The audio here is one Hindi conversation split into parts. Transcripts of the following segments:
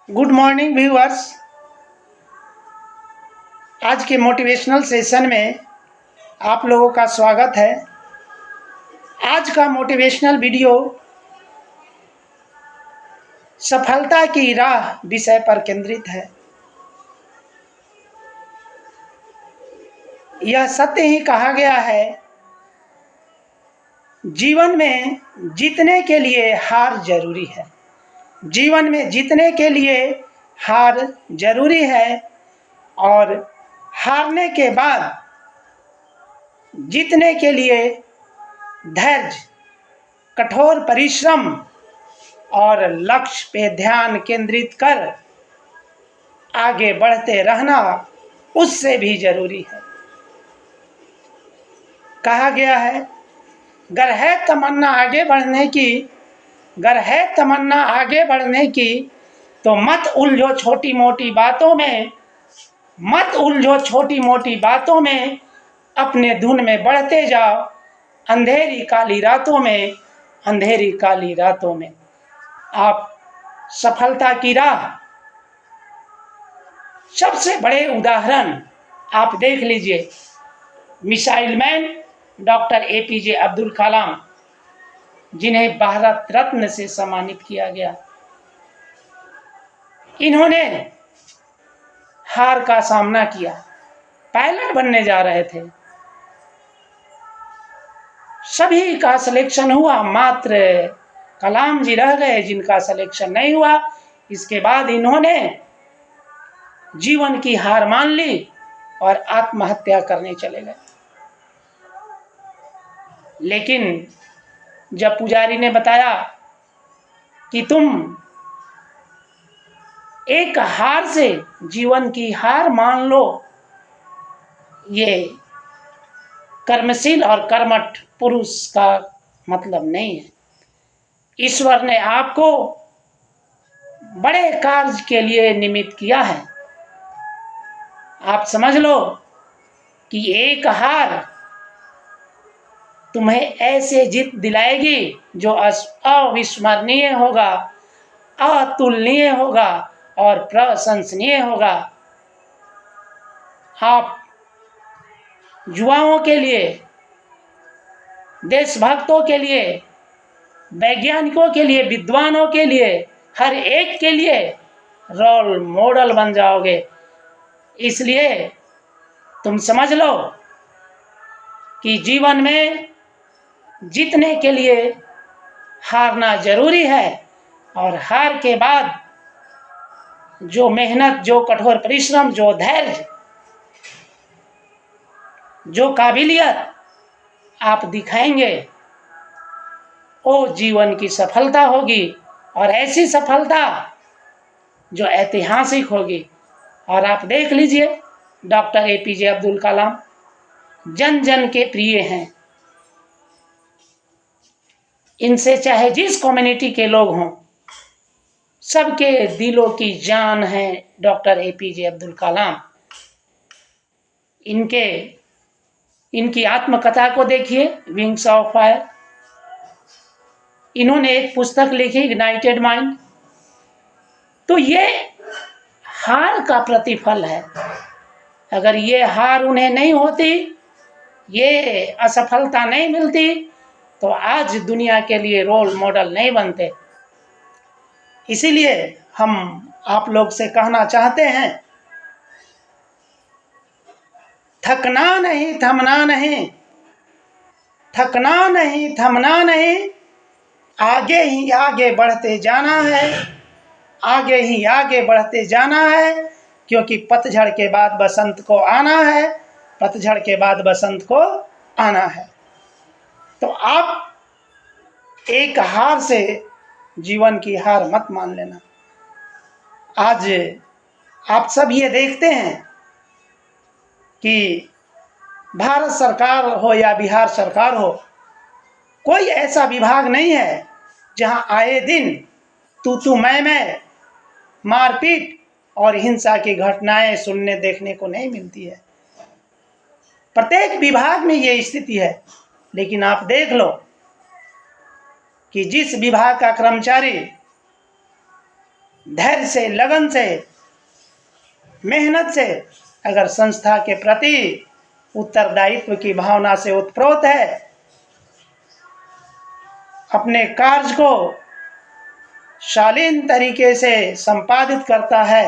Good morning viewers. आज के मोटिवेशनल सेशन में आप लोगों का स्वागत है। आज का मोटिवेशनल वीडियो सफलता की राह विषय पर केंद्रित है। यह सत्य ही कहा गया है, जीवन में जीतने के लिए हार जरूरी है। जीवन में जीतने के लिए हार जरूरी है और हारने के बाद जीतने के लिए धैर्य, कठोर परिश्रम और लक्ष्य पे ध्यान केंद्रित कर आगे बढ़ते रहना उससे भी जरूरी है। कहा गया है, गर है तमन्ना आगे बढ़ने की तो मत उलझो छोटी मोटी बातों में अपने धुन में बढ़ते जाओ अंधेरी काली रातों में। आप सफलता की राह सबसे बड़े उदाहरण आप देख लीजिए, missile man doctor APJ Abdul Kalam, जिन्हें भारत रत्न से सम्मानित किया गया। इन्होंने हार का सामना किया, पायलट बनने जा रहे थे, सभी का सिलेक्शन हुआ, मात्र कलाम जी रह गए जिनका सिलेक्शन नहीं हुआ। इसके बाद इन्होंने जीवन की हार मान ली और आत्महत्या करने चले गए। लेकिन जब पुजारी ने बताया कि तुम एक हार से जीवन की हार मान लो, ये कर्मशील और कर्मठ पुरुष का मतलब नहीं है। ईश्वर ने आपको बड़े कार्य के लिए निमित्त किया है। आप समझ लो कि एक हार तुम्हें ऐसे जीत दिलाएगी जो अविस्मरणीय होगा, अतुलनीय होगा और प्रशंसनीय होगा। आप युवाओं के लिए, देशभक्तों के लिए, वैज्ञानिकों के लिए, विद्वानों के लिए, हर एक के लिए रोल मॉडल बन जाओगे। इसलिए तुम समझ लो कि जीवन में जीतने के लिए हारना जरूरी है और हार के बाद जो मेहनत, जो कठोर परिश्रम, जो धैर्य, जो काबिलियत आप दिखाएंगे वो जीवन की सफलता होगी और ऐसी सफलता जो ऐतिहासिक होगी। और आप देख लीजिए, डॉक्टर एपीजे अब्दुल कलाम जन जन के प्रिय हैं। इनसे चाहे जिस कम्युनिटी के लोग हों, सबके दिलों की जान है डॉक्टर एपीजे अब्दुल कलाम। इनकी आत्मकथा को देखिए, विंग्स ऑफ फायर। इन्होंने एक पुस्तक लिखी, इग्नाइटेड माइंड। तो ये हार का प्रतिफल है। अगर ये हार उन्हें नहीं होती, ये असफलता नहीं मिलती, तो आज दुनिया के लिए रोल मॉडल नहीं बनते। इसीलिए हम आप लोग से कहना चाहते हैं, थकना नहीं, थमना नहीं, आगे ही आगे बढ़ते जाना है, क्योंकि पतझड़ के बाद बसंत को आना है। तो आप एक हार से जीवन की हार मत मान लेना। आज आप सब ये देखते हैं कि भारत सरकार हो या बिहार सरकार हो, कोई ऐसा विभाग नहीं है जहां आए दिन तू मैं मारपीट और हिंसा की घटनाएं सुनने देखने को नहीं मिलती है। प्रत्येक विभाग में ये स्थिति है। लेकिन आप देख लो कि जिस विभाग का कर्मचारी धैर्य से, लगन से, मेहनत से अगर संस्था के प्रति उत्तरदायित्व की भावना से उत्प्रोत है, अपने कार्य को शालीन तरीके से संपादित करता है,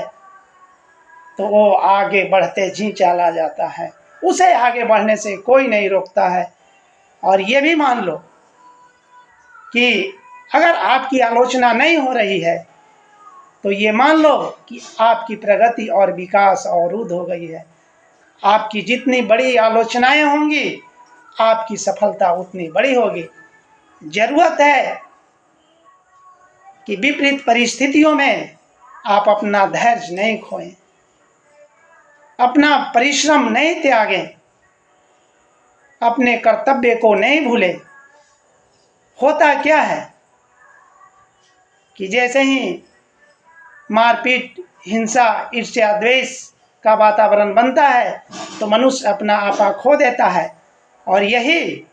तो वो आगे बढ़ते जी चला जाता है। उसे आगे बढ़ने से कोई नहीं रोकता है। और ये भी मान लो कि अगर आपकी आलोचना नहीं हो रही है, तो ये मान लो कि आपकी प्रगति और विकास अवरुद्ध हो गई है। आपकी जितनी बड़ी आलोचनाएं होंगी, आपकी सफलता उतनी बड़ी होगी। जरूरत है कि विपरीत परिस्थितियों में आप अपना धैर्य नहीं खोएं, अपना परिश्रम नहीं त्यागें, अपने कर्तव्य को नहीं भूलें। होता क्या है कि जैसे ही मारपीट, हिंसा, ईर्ष्या, द्वेष का वातावरण बनता है, तो मनुष्य अपना आपा खो देता है और यही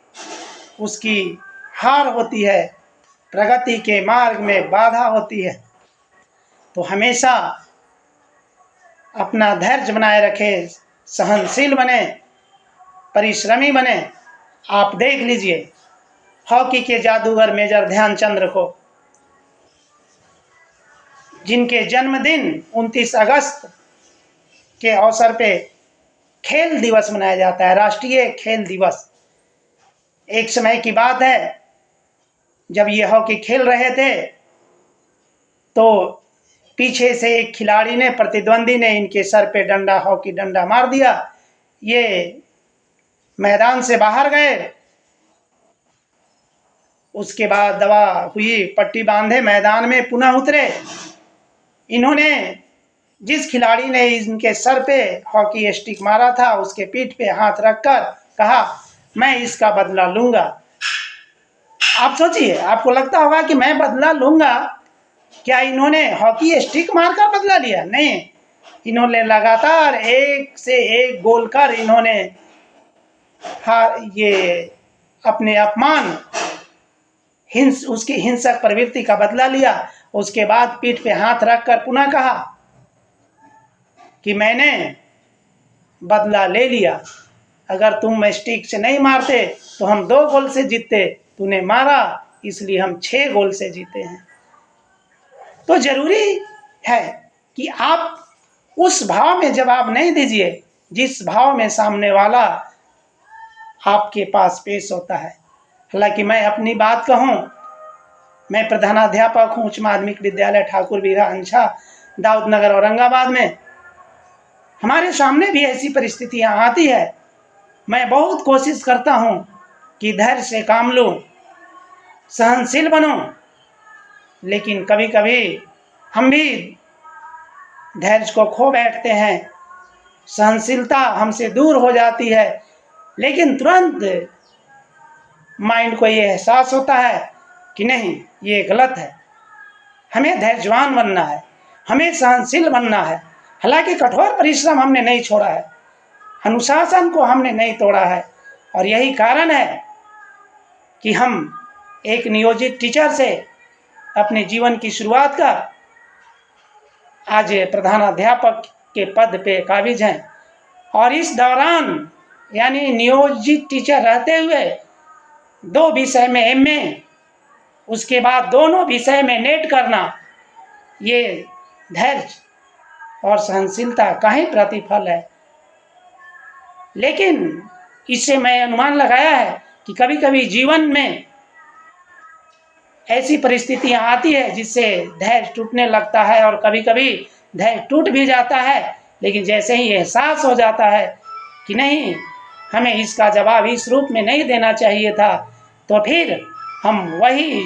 उसकी हार होती है, प्रगति के मार्ग में बाधा होती है। तो हमेशा अपना धैर्य बनाए रखें, सहनशील बने, परिश्रमी बने। आप देख लीजिए हॉकी के जादूगर मेजर ध्यानचंद को, जिनके जन्मदिन 29 अगस्त के अवसर पे खेल दिवस मनाया जाता है, राष्ट्रीय खेल दिवस। एक समय की बात है, जब ये हॉकी खेल रहे थे तो पीछे से एक खिलाड़ी ने, प्रतिद्वंदी ने इनके सर पे डंडा, हॉकी डंडा मार दिया। ये मैदान से बाहर गए। उसके बाद दवा हुई, पट्टी बांधे, मैदान में पुनः उतरे। इन्होंने, जिस खिलाड़ी ने इनके सर पे हॉकी स्टिक मारा था, उसके पीठ पे हाथ रखकर कहा, मैं इसका बदला लूंगा। आप सोचिए, आपको लगता होगा कि मैं बदला लूंगा। क्या इन्होंने हॉकी स्टिक मारकर बदला लिया? नहीं, इन्होंने लगातार एक से एक गोल कर इन्होंने ये अपने अपमान, उसकी हिंसक प्रवृत्ति का बदला लिया। उसके बाद पीठ पे हाथ रखकर पुनः कहा कि मैंने बदला ले लिया। अगर तुम स्टिक से नहीं मारते तो हम 2 गोल से जीतते, तूने मारा इसलिए हम 6 गोल से जीते हैं। तो जरूरी है कि आप उस भाव में जवाब नहीं दीजिए जिस भाव में सामने वाला आपके पास पेश होता है। हालांकि मैं अपनी बात कहूं, मैं प्रधानाध्यापक हूं उच्च माध्यमिक विद्यालय ठाकुर बीघा अंछा, दाऊद नगर, औरंगाबाद में। हमारे सामने भी ऐसी परिस्थितियां आती है। मैं बहुत कोशिश करता हूं कि धैर्य से काम लूं, सहनशील बनूं, लेकिन कभी कभी हम भी धैर्य को खो बैठते हैं, सहनशीलता हमसे दूर हो जाती है। लेकिन तुरंत माइंड को ये एहसास होता है कि नहीं, ये गलत है, हमें धैर्यवान बनना है, हमें सहनशील बनना है। हालांकि कठोर परिश्रम हमने नहीं छोड़ा है, अनुशासन को हमने नहीं तोड़ा है। और यही कारण है कि हम एक नियोजित टीचर से अपने जीवन की शुरुआत का आज प्रधानाध्यापक के पद पे काबिज हैं। और इस दौरान यानी नियोजित टीचर रहते हुए 2 विषय में एमए, उसके बाद दोनों विषय में नेट करना, ये धैर्य और सहनशीलता का ही प्रतिफल है। लेकिन इससे मैं अनुमान लगाया है कि कभी कभी जीवन में ऐसी परिस्थितियां आती है जिससे धैर्य टूटने लगता है, और कभी कभी धैर्य टूट भी जाता है। लेकिन जैसे ही एहसास हो जाता है कि नहीं, हमें इसका जवाब इस रूप में नहीं देना चाहिए था, तो फिर हम वही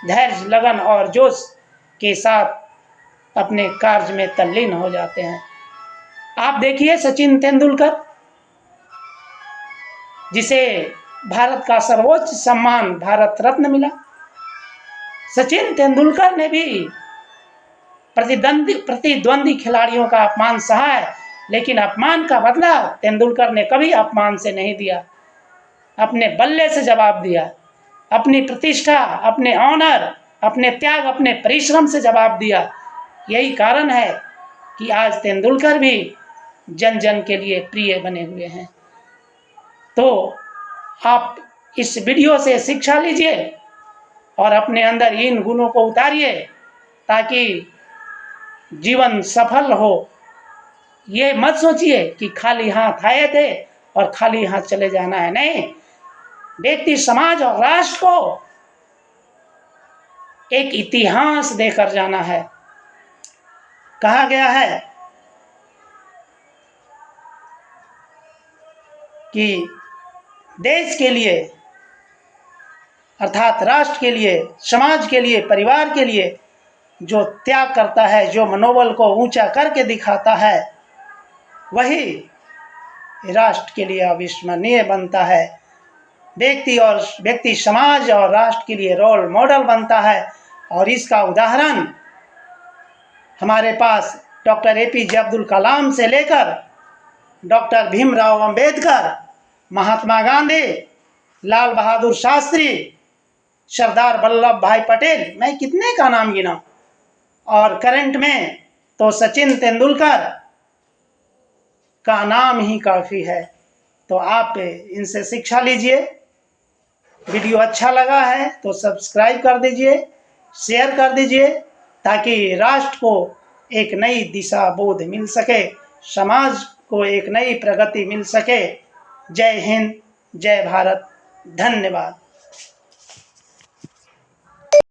धैर्य, लगन और जोश के साथ अपने कार्य में तल्लीन हो जाते हैं। आप देखिए सचिन तेंदुलकर, जिसे भारत का सर्वोच्च सम्मान भारत रत्न मिला। सचिन तेंदुलकर ने भी प्रतिद्वंदी खिलाड़ियों का अपमान सहा है, लेकिन अपमान का बदला तेंदुलकर ने कभी अपमान से नहीं दिया, अपने बल्ले से जवाब दिया, अपनी प्रतिष्ठा, अपने ऑनर, अपने त्याग, अपने परिश्रम से जवाब दिया। यही कारण है कि आज तेंदुलकर भी जन जन के लिए प्रिय बने हुए हैं। तो आप इस वीडियो से शिक्षा लीजिए और अपने अंदर इन गुणों को उतारिए ताकि जीवन सफल हो। ये मत सोचिए कि खाली हाथ आए थे और खाली हाथ चले जाना है, नहीं। व्यक्ति, समाज और राष्ट्र को एक इतिहास देकर जाना है। कहा गया है कि देश के लिए अर्थात राष्ट्र के लिए, समाज के लिए, परिवार के लिए जो त्याग करता है, जो मनोबल को ऊंचा करके दिखाता है, वही राष्ट्र के लिए अविस्मरणीय बनता है। व्यक्ति समाज और राष्ट्र के लिए रोल मॉडल बनता है। और इसका उदाहरण हमारे पास डॉक्टर APJ अब्दुल कलाम से लेकर डॉक्टर भीमराव अंबेडकर, महात्मा गांधी, लाल बहादुर शास्त्री, सरदार वल्लभ भाई पटेल, मैं कितने का नाम गिनाऊं। और करंट में तो सचिन तेंदुलकर का नाम ही काफ़ी है। तो आप इनसे शिक्षा लीजिए। वीडियो अच्छा लगा है तो सब्सक्राइब कर दीजिए, शेयर कर दीजिए, ताकि राष्ट्र को एक नई दिशा बोध मिल सके, समाज को एक नई प्रगति मिल सके। जय हिंद, जय भारत, धन्यवाद।